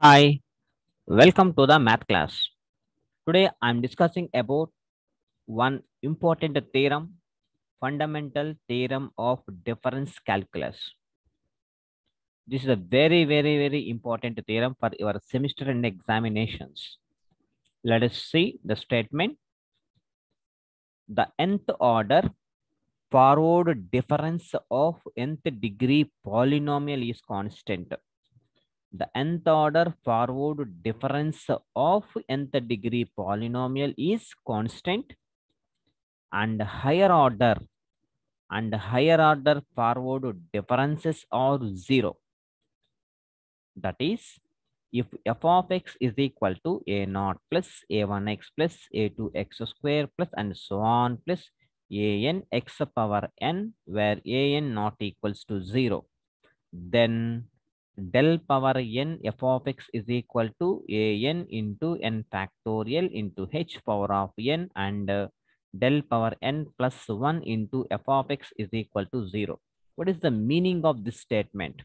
Hi, welcome to the math class. Today I'm discussing about one important theorem, fundamental theorem of difference calculus. This is a very important theorem for your semester and examinations. Let us see the statement. The nth order forward difference of nth degree polynomial is constant. The nth order forward difference of nth degree polynomial is constant, and higher order forward differences are zero. That is, if f of x is equal to a naught plus a1x plus a2x square plus and so on plus an x power n, where an not equals to 0, then del power n f of x is equal to an into n factorial into h power of n, and del power n plus 1 into f of x is equal to 0. What is the meaning of this statement?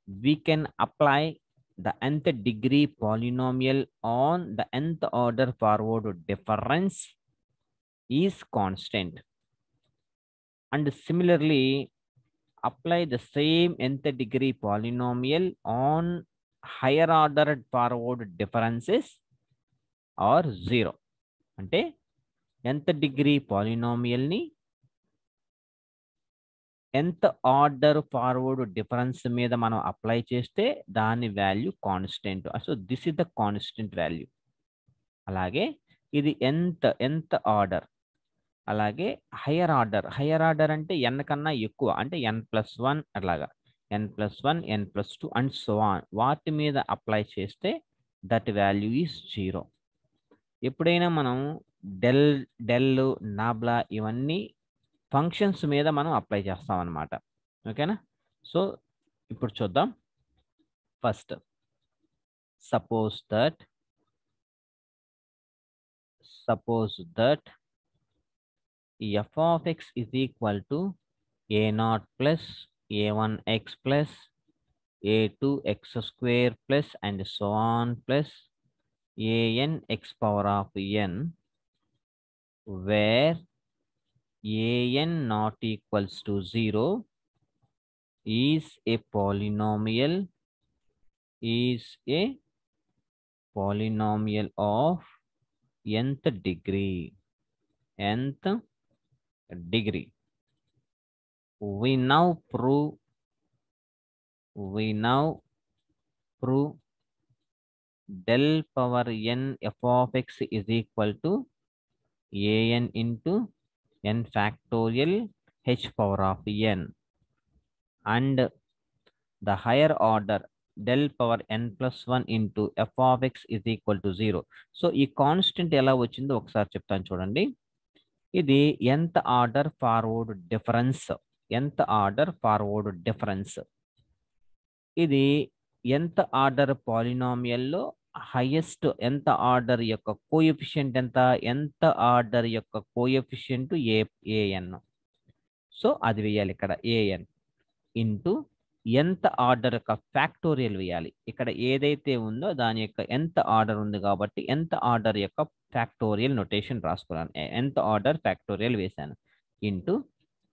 We can apply the nth degree polynomial on the nth order forward difference is constant, and similarly apply the same nth degree polynomial on higher order forward differences or 0. అంటే nth degree polynomial ని nth order forward difference మీద మనం apply చేస్తే దాని value constant. So this is the constant value. అలాగే ఇది nth order, అలాగే higher order అంటే n కన్నా ఎక్కువ, అంటే n+1 అట్లాగా n+1 n+2 and so on, వాటి మీద అప్లై చేస్తే దట్ వాల్యూ ఈస్ 0. ఎప్పుడైనా మనం డెల్ నాబ్లా ఇవన్నీ ఫంక్షన్స్ మీద మనం అప్లై చేస్తాం అన్నమాట. ఓకేనా? సో ఇప్పుడు చూద్దాం. First suppose that f of x is equal to a0 plus a1x plus a2x square plus and so on plus an x power of n, where an not equals to 0 is a polynomial of nth degree. We now prove del power n f of x is equal to an into n factorial h power of n, and the higher order del power n plus 1 into f of x is equal to 0. So ఈ constant ఎలా వచ్చిందో ఒకసారి చెప్తాను చూడండి. ఇది nth order forward difference. ఇది nth order పాలినామియల్లో highest nth order యొక్క కోఎఫిషియంట్ ఎంత? nth ఆర్డర్ యొక్క కోఎఫిషియంట్ an. సో అది వేయాలి ఇక్కడ, an ఇంటూ nth ఆర్డర్ యొక్క ఫ్యాక్టోరియల్ వేయాలి. ఇక్కడ ఏదైతే ఉందో దాని యొక్క nth ఆర్డర్ ఉంది కాబట్టి nth ఆర్డర్ యొక్క ఫ్యాక్టోరియల్ నొటేషన్ రాసుకున్నాను. nth ఆర్డర్ ఫ్యాక్టోరియల్ వేశాను ఇంటూ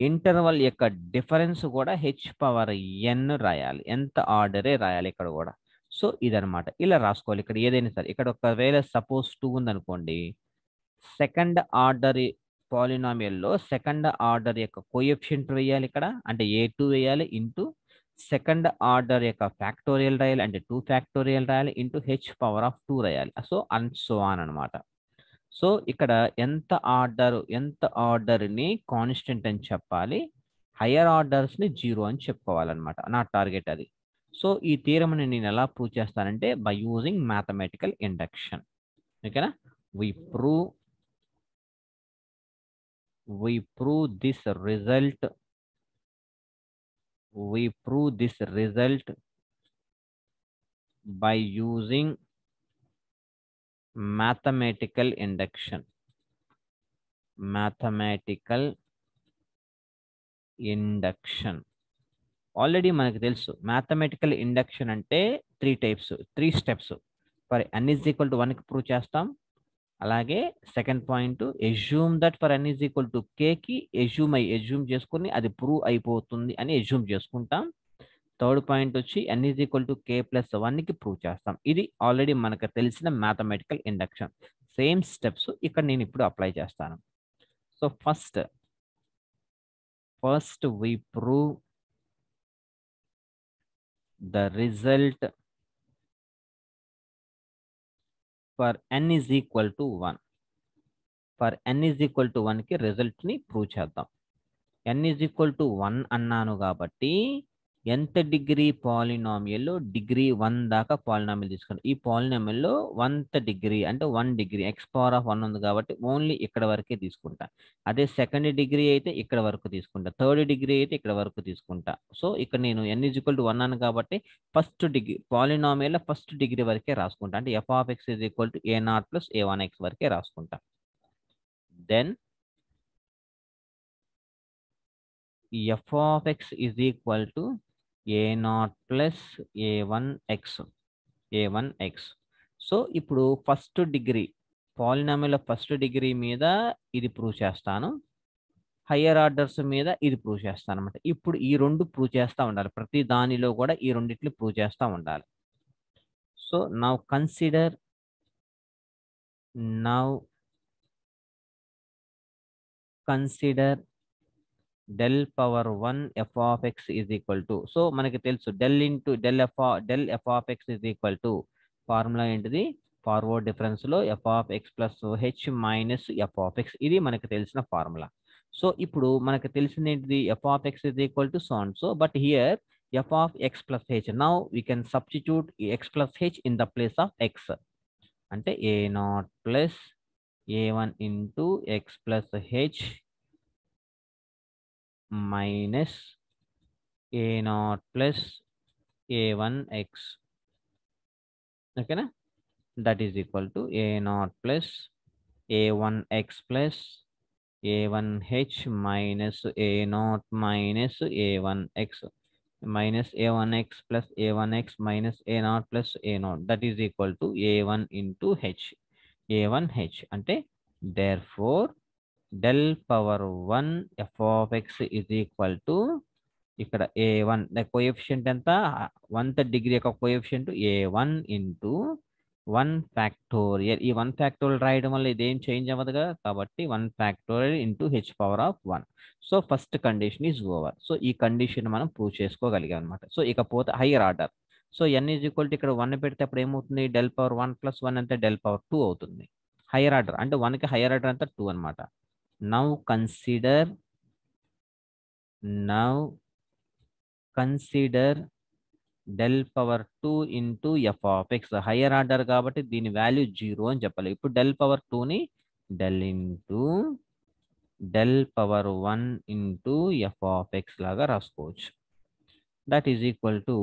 ఇంటర్వల్ యొక్క డిఫరెన్స్ కూడా h పవర్ n రాయాలి. nth ఆర్డరే రాయాలి ఇక్కడ కూడా. సో ఇదనమాట, ఇలా రాసుకోవాలి. ఇక్కడ ఏదైనా సరే, ఇక్కడ ఒకవేళ సపోజ్ 2 ఉందనుకోండి, సెకండ్ ఆర్డర్ పాలినామియల్లో సెకండ్ ఆర్డర్ యొక్క కోఎఫిషియంట్ వేయాలి ఇక్కడ, అంటే a2 వేయాలి ఇంటూ సెకండ్ ఆర్డర్ యొక్క ఫ్యాక్టోరియల్ రాయాలి, అంటే 2 ఫ్యాక్టోరియల్ రాయాలి ఇంటూ h పవర్ ఆఫ్ 2 రాయాలి. సో అండ్ సో ఆన్ అనమాట. సో ఇక్కడ ఎంత ఆర్డర్ని కాన్స్టెంట్ అని చెప్పాలి, హయ్యర్ ఆర్డర్స్ని 0 అని చెప్పుకోవాలన్నమాట. నా టార్గెట్ అది. సో ఈ థియరమ్ని నేను ఎలా ప్రూవ్ చేస్తానంటే బై యూజింగ్ మ్యాథమెటికల్ ఇండక్షన్. ఓకేనా? we prove this result by using mathematical induction. Already మనకు తెలుసు మ్యాథమెటికల్ ఇండక్షన్ అంటే 3 steps. For n is equal to 1కి ప్రూవ్ చేస్తాం. అలాగే second point assume that for n is equal to కేకి assume చేసుకుని అది ప్రూవ్ అయిపోతుంది అని ఎజ్యూమ్ చేసుకుంటాం. థర్డ్ పాయింట్ వచ్చి n is equal to k plus 1కి ప్రూవ్ చేస్తాం. ఇది ఆల్రెడీ మనకు తెలిసిన మ్యాథమెటికల్ ఇండక్షన్. సేమ్ స్టెప్స్ ఇక్కడ నేను ఇప్పుడు అప్లై చేస్తాను. So first we prove the result for n is equal to 1. For n is equal to 1 కి రిజల్ట్ ని ప్రూవ్ చేద్దాం. n is equal to 1 అన్నాను కాబట్టి ఎంత డిగ్రీ పాలినామియల్ డిగ్రీ 1 దాకా పాలినామియల్ తీసుకోండి. ఈ పాలినామియల్ లో 1th డిగ్రీ అంటే 1 డిగ్రీ x పవర్ ఆఫ్ 1 ఉంది కాబట్టి ఓన్లీ ఇక్కడ వరకే తీసుకుంటా. అదే సెకండ్ డిగ్రీ అయితే ఇక్కడ వరకు తీసుకుంటా. థర్డ్ డిగ్రీ అయితే ఇక్కడ వరకు తీసుకుంటా. సో ఇక్కడ నేను n ఈజ్ ఈక్వల్ టు 1 అను కాబట్టి first degree polynomial first degree వరకే రాసుకుంటా. అంటే f of x is equal to a0 plus a1x వరకే రాసుకుంటా. Then f of x is equal to a0 plus a1x. So ఇప్పుడు first degree polynomial first degree మీద ఇది ప్రూవ్ చేస్తాను. Higher orders మీద ఇది ప్రూవ్ చేస్తాను అనమాట. ఇప్పుడు ఈ రెండు ప్రూవ్ చేస్తూ ఉండాలి. ప్రతి దానిలో కూడా ఈ రెండిట్లు ప్రూవ్ చేస్తూ ఉండాలి. So now consider del power 1 f of x is equal to, so మనకి తెలుసు del f of x is equal to formula ఏంటిది, ఫార్వర్డ్ డిఫరెన్స్ లో f of x plus h minus f of x, ఇది మనకి తెలిసిన formula. So ఇప్పుడు మనకి తెలిసింది ఏంటిది, f of x is equal to so and so, but here f of x plus h, now we can substitute x plus h in the place of x, అంటే a0 plus a1 into x plus h minus a0 plus a1x. ఓకేనా, that is equal to a0 plus a1x plus a1h minus a0 minus a1x minus a1x plus a1x minus a0 plus a0, that is equal to a1 into h, a1h. అంటే therefore del power 1 f of x is equal to, ఇక్కడ a1 coefficient ఎంత, 1th degree యొక్క coefficient a1 into 1 factorial. ఈ 1 factorial రాయడం వల్ల ఇదేం change అవ్వదుగా, కాబట్టి 1 factorial into h power of 1. So first condition is over. So ఈ కండిషన్ మనం ప్రూవ్ చేసుకోగలిగాం అనమాట. సో ఇకపోతే higher order. So n is equal to ఇక్కడ 1 పెడితే అప్పుడు ఏమవుతుంది, del పవర్ 1 ప్లస్ 1 అంటే del పవర్ 2 అవుతుంది. హయ్యర్ ఆర్డర్ అంటే 1కి హయ్యర్ ఆర్డర్ అంతా 2 అనమాట. Now consider del power 2 into f of x. Higher order కాబట్టి దీని వాల్యూ 0 అని చెప్పాలి. ఇప్పుడు del power 2ని del into del power 1 into f of x లాగా రాసుకోవచ్చు. That is equal to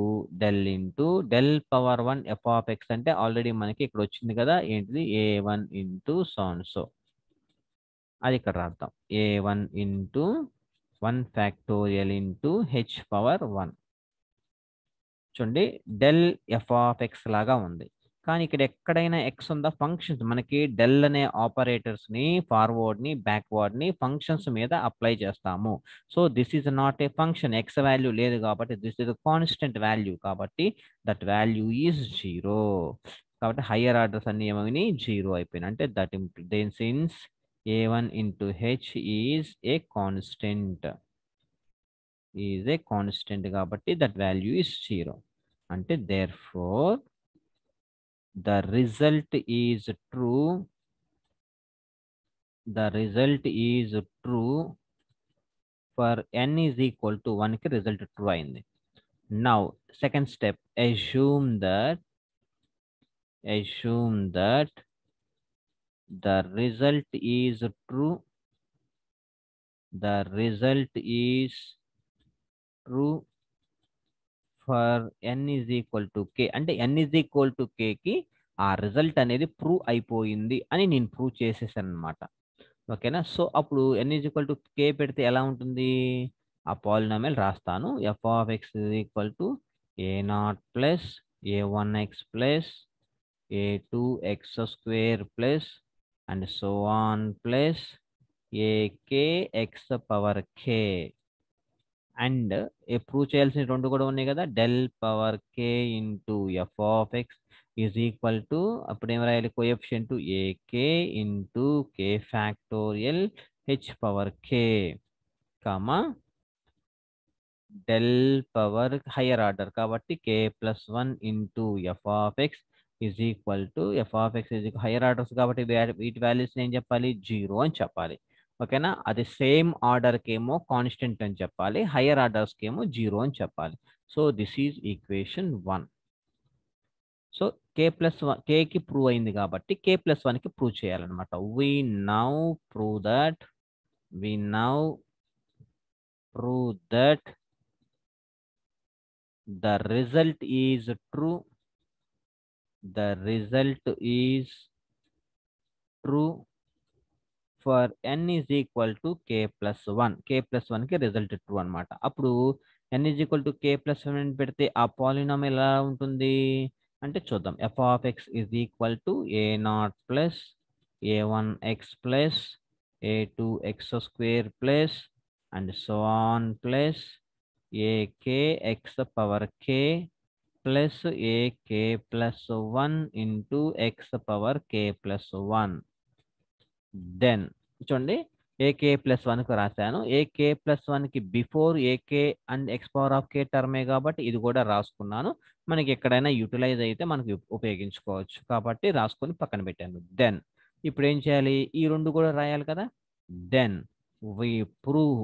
del into del power 1 f of x అంటే already మనకి ఇక్కడ వచ్చింది కదా, ఏంటిది a1 into so and so, అది ఇక్కడ రాద్దాం. a1 into 1 factorial into h power 1. చూడండి డెల్ ఎఫ్ ఆఫ్ ఎక్స్ లాగా ఉంది, కానీ ఇక్కడ ఎక్కడైనా ఎక్స్ ఉందా, ఫంక్షన్స్ మనకి డెల్ అనే ఆపరేటర్స్ ని ఫార్వర్డ్ ని బ్యాక్వర్డ్ ని ఫంక్షన్స్ మీద అప్లై చేస్తాము. So this is not a function, x value లేదు కాబట్టి దిస్ ఇస్ కాన్స్టెంట్ వాల్యూ, కాబట్టి దట్ వాల్యూ ఈజ్ 0. కాబట్టి హయ్యర్ ఆర్డర్స్ అన్ని ఏమని 0 అయిపోయినాయి. అంటే that then since a1 into h is a constant, కాబట్టి that value is 0. అంటే therefore the result is true for n is equal to 1 కి result true అయింది. Now second step, assume that the result is true for n is equal to k. అంటే n is equal to k కి ఆ result అనేది prove అయిపోయింది అని నేను prove చేసేసాను అనమాట. ఓకేనా, సో అప్పుడు n is equal to k పెడితే ఎలా ఉంటుంది, ఆ పాలినామియల్ రాస్తాను. F of x is equal to a0 plus a1x plus a2x square plus and so on plus akx power k. And prove చేయాల్సిన రెండు కూడా ఉన్నాయి కదా, del power k into f of x is equal to, అప్పుడు ఏం రాయాలి, coefficient a k into k factorial h power k, comma del power higher order కాబట్టి k plus one into f of x is equal to, f of x is higher orders కాబట్టి వీటి values ఏం చెప్పాలి, zero అని చెప్పాలి. ఓకేనా, అది same ఆర్డర్కి ఏమో కాన్స్టెంట్ అని చెప్పాలి, హయ్యర్ ఆర్డర్స్కి ఏమో జీరో అని చెప్పాలి. So this is equation 1. So k plus one కేకి ప్రూవ్ అయింది కాబట్టి కే ప్లస్ వన్కి ప్రూవ్ చేయాలన్నమాట. We now prove that the result is true. The result is true for n is equal to k plus 1. k plus 1 కి result true అనమాట. అప్పుడు n is equal to k plus 1 పెడితే ఆ polynomial ఎలా ఉంటుంది అంటే చూద్దాం. f of x is equal to a0 plus a1x plus a2x square plus and so on plus akx power k plus ak plus 1 into x power k plus 1. Then చూడండి, a k plus వన్కి రాశాను. A k plus వన్కి before a k and x power of k టర్మే కాబట్టి ఇది కూడా రాసుకున్నాను. మనకి ఎక్కడైనా యూటిలైజ్ అయితే మనకి ఉపయోగించుకోవచ్చు కాబట్టి రాసుకొని పక్కన పెట్టాను. దెన్ ఇప్పుడు ఏం చేయాలి, ఈ రెండు కూడా రాయాలి కదా. దెన్ వి ప్రూవ్,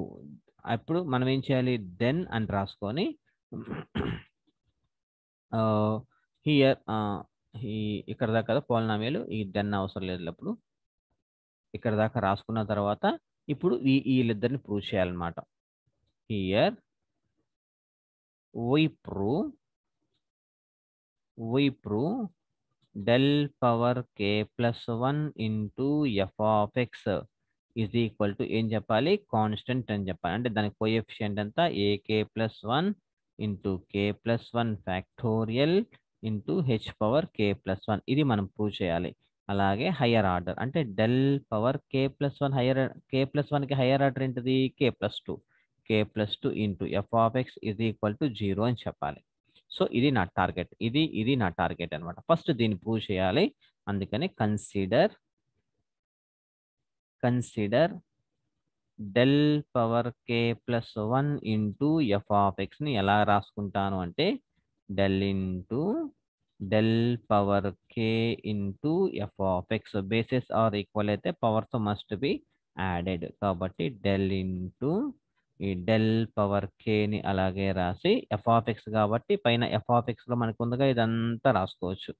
అప్పుడు మనం ఏం చేయాలి, దెన్ అని రాసుకొని హియర్ ఇక్కడ దాకా కదా పాలినామియల్, ఈ దెన్ అవసరం లేదు. అప్పుడు ఇక్కడ దాకా రాసుకున్న తర్వాత ఇప్పుడు వీళ్ళిద్దరిని ప్రూవ్ చేయాలన్నమాట. Here we prove del power k plus 1 into f of x is equal to ఏం చెప్పాలి, కాన్స్టెంట్ అని చెప్పాలి. అంటే దానికి కోఎఫిషియంట్ అంతా a k plus 1 into k plus 1 factorial into h power k plus 1. ఇది మనం ప్రూవ్ చేయాలి. అలాగే హయ్యర్ ఆర్డర్ అంటే del power k plus 1 k plus 1కి హయ్యర్ ఆర్డర్ ఏంటిది, k plus two into f of x is equal to zero అని చెప్పాలి. So ఇది నా టార్గెట్, ఇది నా టార్గెట్ అనమాట. ఫస్ట్ దీన్ని ప్రూవ్ చేయాలి. అందుకని consider del power k plus 1 into f of ఎక్స్ని ఎలా రాసుకుంటాను అంటే del into del power k into f of x. Bases are equal అయితే పవర్స్ మస్ట్ బి యాడెడ్ కాబట్టి డెల్ ఇంటూ ఈ డెల్ పవర్ కేని అలాగే రాసి ఎఫ్ ఆఫ్ ఎక్స్ కాబట్టి పైన ఎఫ్ ఆఫ్ ఎక్స్లో మనకు ఉందిగా ఇదంతా రాసుకోవచ్చు.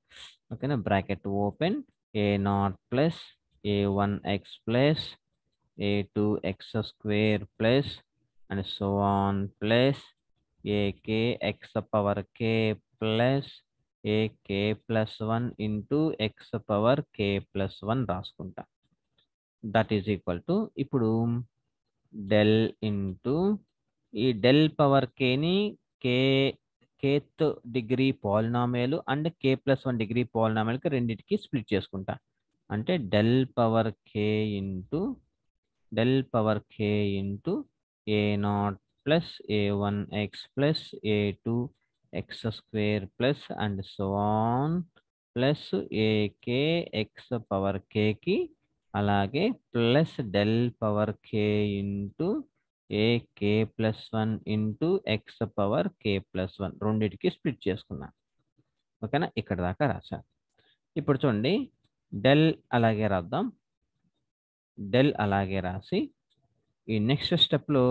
ఓకేనా, bracket open a0 plus a1x plus a2x square plus and so on plus akx power k plus ak plus 1 into x power k plus 1 రాసుకుంటా. దట్ ఈజ్ ఈక్వల్ టు ఇప్పుడు డెల్ ఇంటూ ఈ del power కేని kth degree polynomial and k plus 1 degree పాలినామియల్కి రెండింటికి split చేసుకుంటా. అంటే del power k into a0 plus a1x plus a2x square plus and so on plus akx power కేకి అలాగే plus del power k into ak plus 1 into x power k plus 1 రెండింటికి split చేసుకున్నాను. ఓకేనా, ఇక్కడ దాకా రాశాను. ఇప్పుడు చూడండి, డెల్ అలాగే రాద్దాం. డెల్ అలాగే రాసి ఈ నెక్స్ట్ స్టెప్లో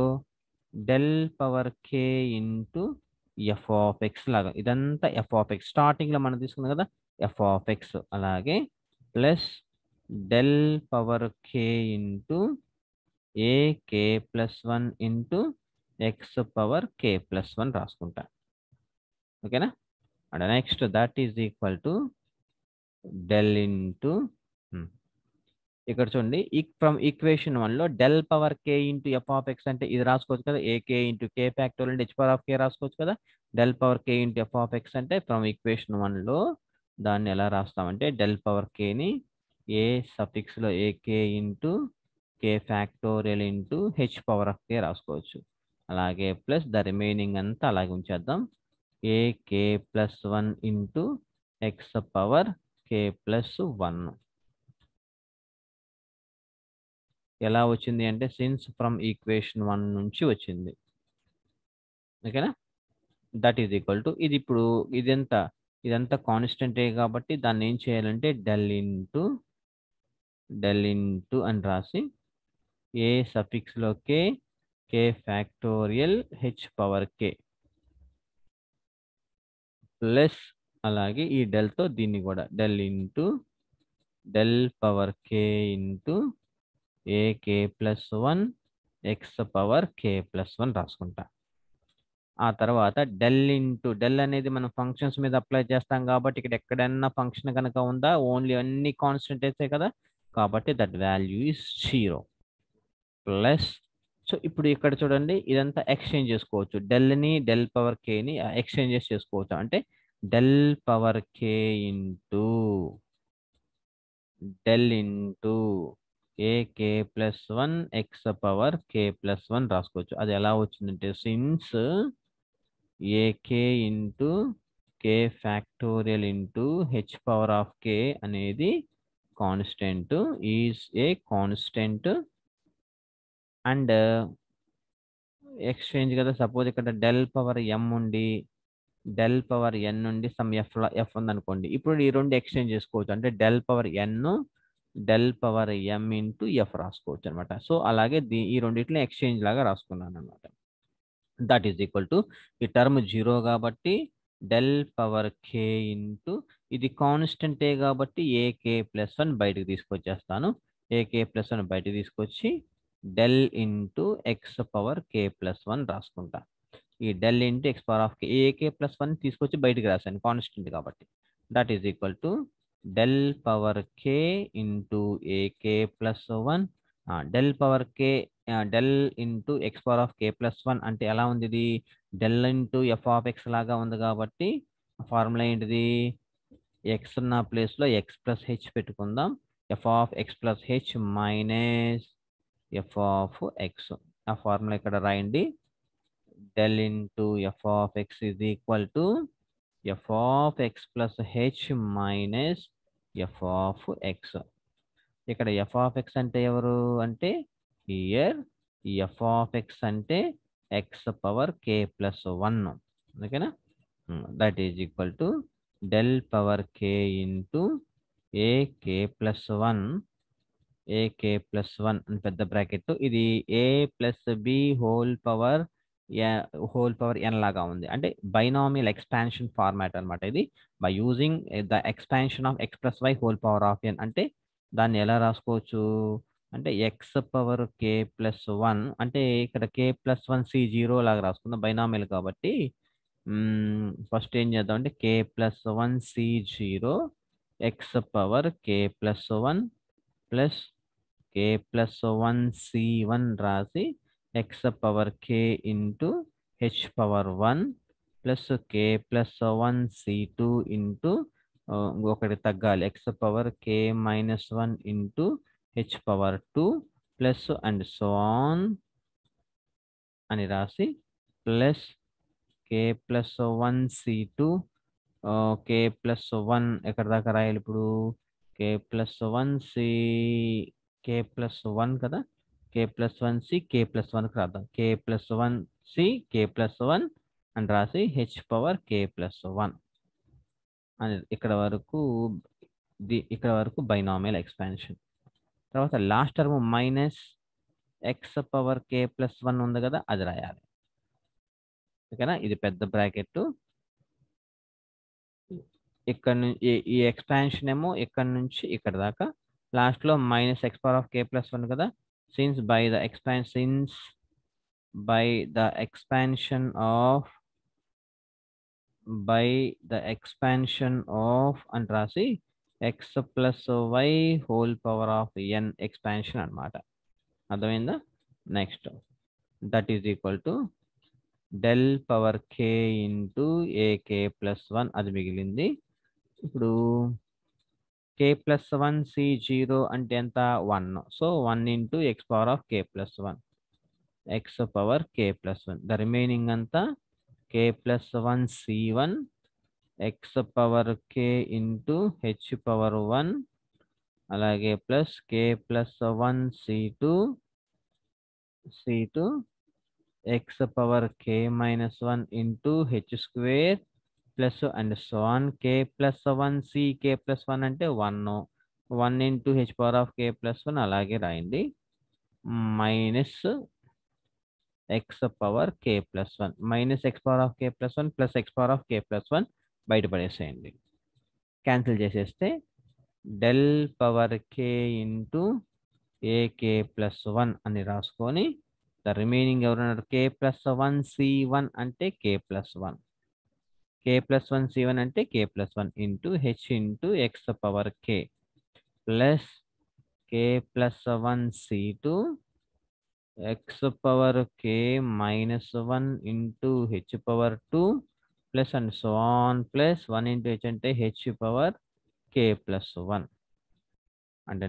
del power k into f of x లాగా ఇదంతా ఎఫ్ ఆఫ్ ఎక్స్ స్టార్టింగ్లో మనం తీసుకున్నాం కదా, ఎఫ్ ఆఫ్ ఎక్స్ అలాగే plus del power k into a k plus 1 into x power k plus 1 రాసుకుంటా. ఓకేనా, and next that is equal to del into ఇక్కడ చూడండి ఫ్రమ్ ఈక్వేషన్ 1 లో del power k into f of x అంటే ఇది రాసుకోవచ్చు కదా, ఏకే ఇంటూ కే ఫ్యాక్టోరియల్ అంటే హెచ్ పవర్ ఆఫ్ కే రాసుకోవచ్చు కదా. Del power k into f of x అంటే ఫ్రమ్ ఈక్వేషన్ 1 లో దాన్ని ఎలా రాస్తామంటే డెల్ పవర్ కేని ఏ సఫిక్స్ లో a k into k factorial into h power of k రాసుకోవచ్చు. అలాగే ప్లస్ ద రిమైనింగ్ అంతా అలాగే ఉంచేద్దాం. A k plus 1 into x power k plus 1 ఎలా వచ్చింది అంటే సిన్స్ ఫ్రమ్ ఈక్వేషన్ 1 నుంచి వచ్చింది. ఓకేనా, దట్ ఈజ్ ఈక్వల్ టు ఇది. ఇప్పుడు ఇదంతా కాన్స్టెంటే కాబట్టి దాన్ని ఏం చేయాలంటే డెల్ ఇంటూ అని రాసి ఏ సఫిక్స్ లో k k factorial h power k plus అలాగే ఈ డెల్తో దీన్ని కూడా del into del power k into a k plus 1 x power k plus 1 రాసుకుంటా. ఆ తర్వాత డెల్ అనేది మనం ఫంక్షన్స్ మీద అప్లై చేస్తాం కాబట్టి ఇక్కడ ఎక్కడన్నా ఫంక్షన్ కనుక ఉందా, ఓన్లీ అన్ని కాన్స్టెంట్ అయితే కదా, కాబట్టి that value is 0 plus. So ఇప్పుడు ఇక్కడ చూడండి ఇదంతా ఎక్స్చేంజ్ చేసుకోవచ్చు, డెల్ పవర్ కేని ఎక్స్చేంజెస్ చేసుకోవచ్చు. అంటే del power k into del into a k plus 1 x power k plus 1 రాసుకోవచ్చు. అది ఎలా వచ్చిందంటే since a k into k factorial into h power of k అనేది constant is a constant and exchange కదా. Suppose ఇక్కడ del power m ఉండి del power ఎన్ నుండి some F ఉంది అనుకోండి. ఇప్పుడు ఈ రెండు ఎక్స్చేంజ్ చేసుకోవచ్చు, అంటే డెల్ పవర్ ఎన్ డెల్ పవర్ ఎం ఇంటూ ఎఫ్ రాసుకోవచ్చు అనమాట. సో అలాగే ఈ రెండింటిని ఎక్స్చేంజ్ లాగా రాసుకున్నాను అనమాట. దట్ ఈజ్ ఈక్వల్ టు ఈ టర్మ్ 0 కాబట్టి డెల్ పవర్ కే ఇంటూ ఇది కాన్స్టెంటే కాబట్టి ఏకే ప్లస్ 1 బయటకు తీసుకొచ్చేస్తాను. ఏకే ప్లస్ 1 బయటకు తీసుకొచ్చి del into x power k plus 1 రాసుకుంటా. ఈ del into x power of k a k plus 1 తీసుకొచ్చి బయటకు రాశాను కాన్స్టెంట్ కాబట్టి. That is equal to del power k into a k plus 1 del power k del into x power of k plus 1 అంటే ఎలా ఉంది, ఇది del into f of x లాగా ఉంది కాబట్టి ఫార్ములా ఏంటిది, ఎక్స్ ఉన్న ప్లేస్లో ఎక్స్ ప్లస్ హెచ్ పెట్టుకుందాం. F of x plus h minus f of x. ఆ ఫార్ములా ఇక్కడ రాయండి. Del into f of x is equal to f of x plus h minus f of x. ఇక్కడ f of x అంటే ఎవరు అంటే here f of x అంటే x power k plus 1. ఓకేనా, that is equal to del power k into a k plus 1 a k plus 1 అని పెద్ద bracket, ఇది a plus b whole power n లాగా ఉంది. అంటే బైనామియల్ ఎక్స్పాన్షన్ ఫార్మాట్ అనమాట ఇది. By using the expansion of x plus y whole power of n అంటే దాన్ని ఎలా రాసుకోవచ్చు అంటే ఎక్స్ పవర్ కే ప్లస్ 1 అంటే ఇక్కడ కే ప్లస్ 1 సి 0 లాగా రాసుకుందాం బైనామియల్ కాబట్టి. ఫస్ట్ ఏం చేద్దాం అంటే k plus 1 C 0 X power k plus 1 plus k plus 1 C 1 రాసి X power k into h power 1 plus k plus 1 C 2 into ఒకటి తగ్గాలి X power k minus 1 into h power 2 plus and so on అని రాసి plus k plus 1 C 2 కే plus 1 ఎక్కడ దాకా రాయాలి ఇప్పుడు k plus 1 C k plus 1 కదా, k plus 1 C k plus 1కి రాద్దాం. కే ప్లస్ 1 సి కే ప్లస్ 1 అని రాసి హెచ్ పవర్ కే ప్లస్ 1 అని ఇక్కడ వరకు బైనామియల్ ఎక్స్పాన్షన్. తర్వాత last term minus x power k plus 1 ఉంది కదా, అది రాయాలి. ఓకేనా, ఇది పెద్ద బ్రాకెట్. ఇక్కడ నుంచి ఈ ఎక్స్పాన్షన్ ఏమో ఇక్కడ నుంచి ఇక్కడ దాకా, లాస్ట్ లో minus x power of k plus 1 కదా. Since by the expansion of అని రాసి x plus y whole power of n expansion అనమాట. అర్థమైందా? Next that is equal to del power k into a k plus one, అది మిగిలింది. ఇప్పుడు k plus one c zero అంటే ఎంత? 1. So 1 into x power of k plus one, x power k plus one. The remaining అంతా k plus one C one x power k into h power one, అలాగే plus k plus one C two x power k minus one into h square plus and so on k plus one C k plus one అంటే 1 into h power of k plus one అలాగే రాయండి, minus x power k plus one, minus x power of k plus one plus x power of k plus one బయటపడేసేయండి. Cancel చేసేస్తే del power k into a k plus one అని రాసుకొని the remaining ఎవరన్నారు? K plus one C one అంటే k plus one, k plus one C one అంటే k plus one into h into x power k plus k plus one C two x power k minus one into h power two plus and so on plus 1 into h అంటే h power k plus one. అంటే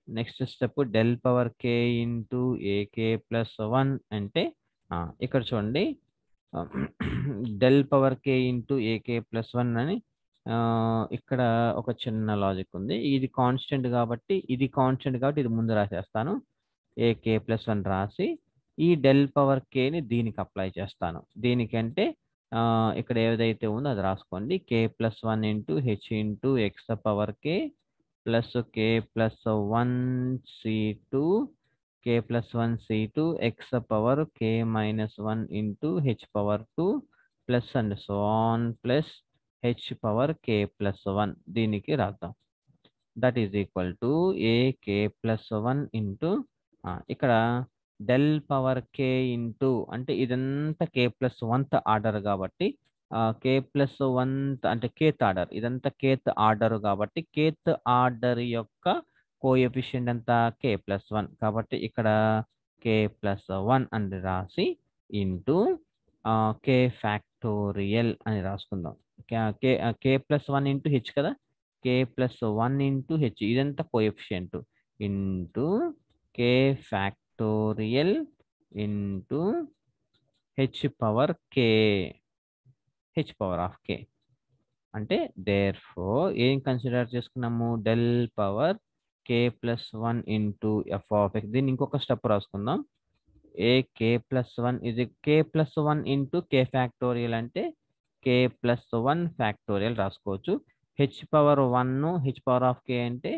next step del power k into a k plus one అంటే ఇక్కడ చూడండి, del power k into a k plus one అని ఇక్కడ ఒక చిన్న logic ఉంది. ఇది కాన్స్టెంట్ కాబట్టి ఇది ముందు రాసేస్తాను. ఏకే ప్లస్ వన్ రాసి ఈ డెల్ పవర్ కేని దీనికి అప్లై చేస్తాను. దీనికంటే ఇక్కడ ఏదైతే ఉందో అది రాసుకోండి. K plus one into h into x power k plus k plus one C two k plus one C two x power k minus one into h power two plus and so on plus h power k plus one దీనికి రాద్దాం. That is equal to a k plus one into ఇక్కడ del power k into అంటే ఇదంతా కే plus వన్త్ order కాబట్టి k plus వన్త్ అంటే kth order, ఇదంతా kth order కాబట్టి kth order యొక్క కోఎఫిషియంట్ ఎంత? కే ప్లస్ వన్. కాబట్టి ఇక్కడ కే ప్లస్ వన్ అని రాసి ఇంటూ కే ఫ్యాక్టోరియల్ అని రాసుకుందాం. K k plus one into h కదా, k plus one into h ఇదంతా coefficient into k factorial into h power k, h power of k. అంటే దేర్ ఫోర్ ఏం కన్సిడర్ చేసుకున్నాము? Del power k plus one into f of x. దీన్ని ఇంకొక step రాసుకుందాం. A k plus one ఇది k plus one into k factorial అంటే k plus one factorial రాసుకోవచ్చు. H power one H power of k అంటే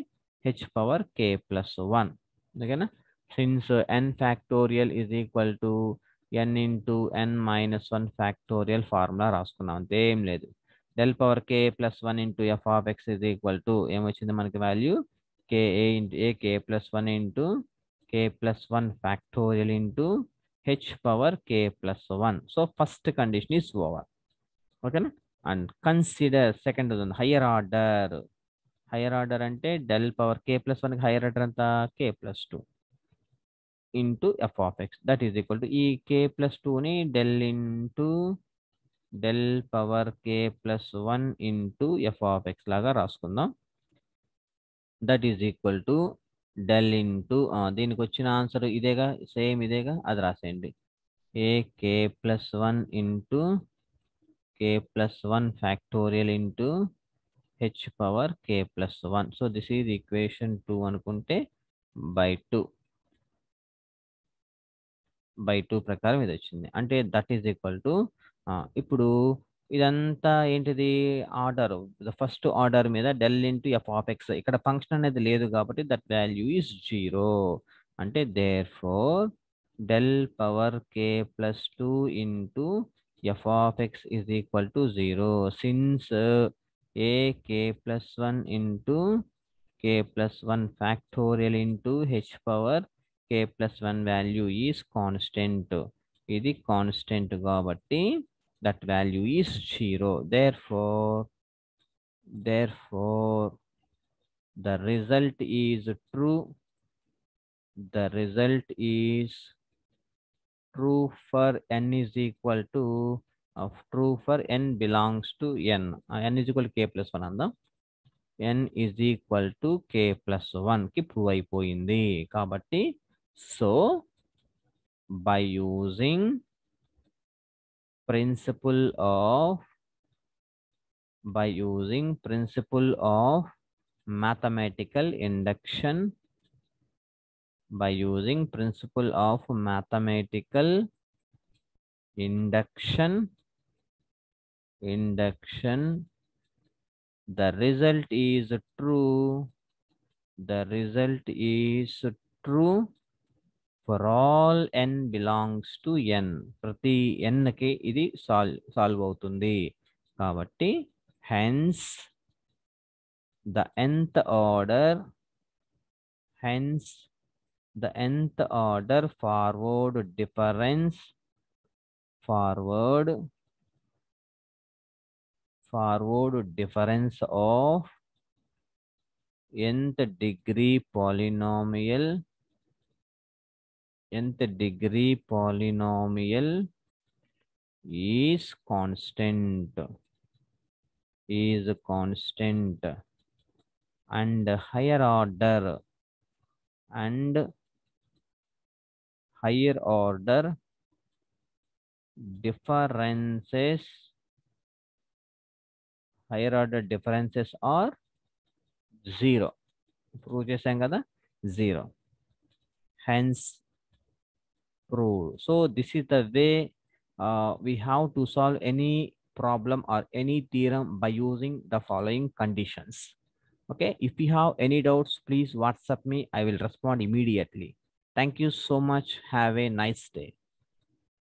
h power k plus one. ఓకేనా? Since n factorial is equal to n into n minus one factorial formula రాసుకున్నాం, అంతేం లేదు. Del power k plus one into f of x is equal to ఏమొచ్చింది మనకి value? K a into a k plus one into k plus one factorial into h power k plus one. So first condition is over. ఓకేనా? And consider second ఉంది higher order అంటే del power k plus వన్కి higher order అంతా k plus two into f of x that is equal to ఈ k plus టూని del into del power k plus one into f of x లాగా రాసుకుందాం. That is equal to del into దీనికి వచ్చిన answer ఇదేగా, same ఇదేగా, అది రాసేయండి. A k plus one into k plus one factorial into h power k plus one. So this is equation 2 అనుకుంటే by 2 ప్రకారం ఇది వచ్చింది. అంటే దట్ ఈజ్ ఈక్వల్ టు ఇప్పుడు ఇదంతా ఏంటిది? ఆర్డర్, ఫస్ట్ ఆర్డర్ మీద del into f of x. ఇక్కడ ఫంక్షన్ అనేది లేదు కాబట్టి దట్ వాల్యూ ఈస్ 0. అంటే therefore del power k plus two into f of x is equal to 0. Since a k plus one into k plus one factorial into h power k plus one value is constant. ఇది constant కాబట్టి that value is 0. Therefore Therefore, the result is true. The result is true for n is equal to true for n belongs to n. N is equal to k plus 1 andam. N is equal to k plus 1 కి prove అయిపోయింది కాబట్టి so by using principle of mathematical induction the result is true for all n belongs to n. ప్రతి n కి ఇది solve అవుతుంది కాబట్టి hence the nth order forward difference of nth degree polynomial is constant and higher order differences are 0. Prove చేసాం కదా 0. hence proved. So this is the way we have to solve any problem or any theorem by using the following conditions. Okay, if you have any doubts, please WhatsApp me. I will respond immediately. Thank you so much. Have a nice day.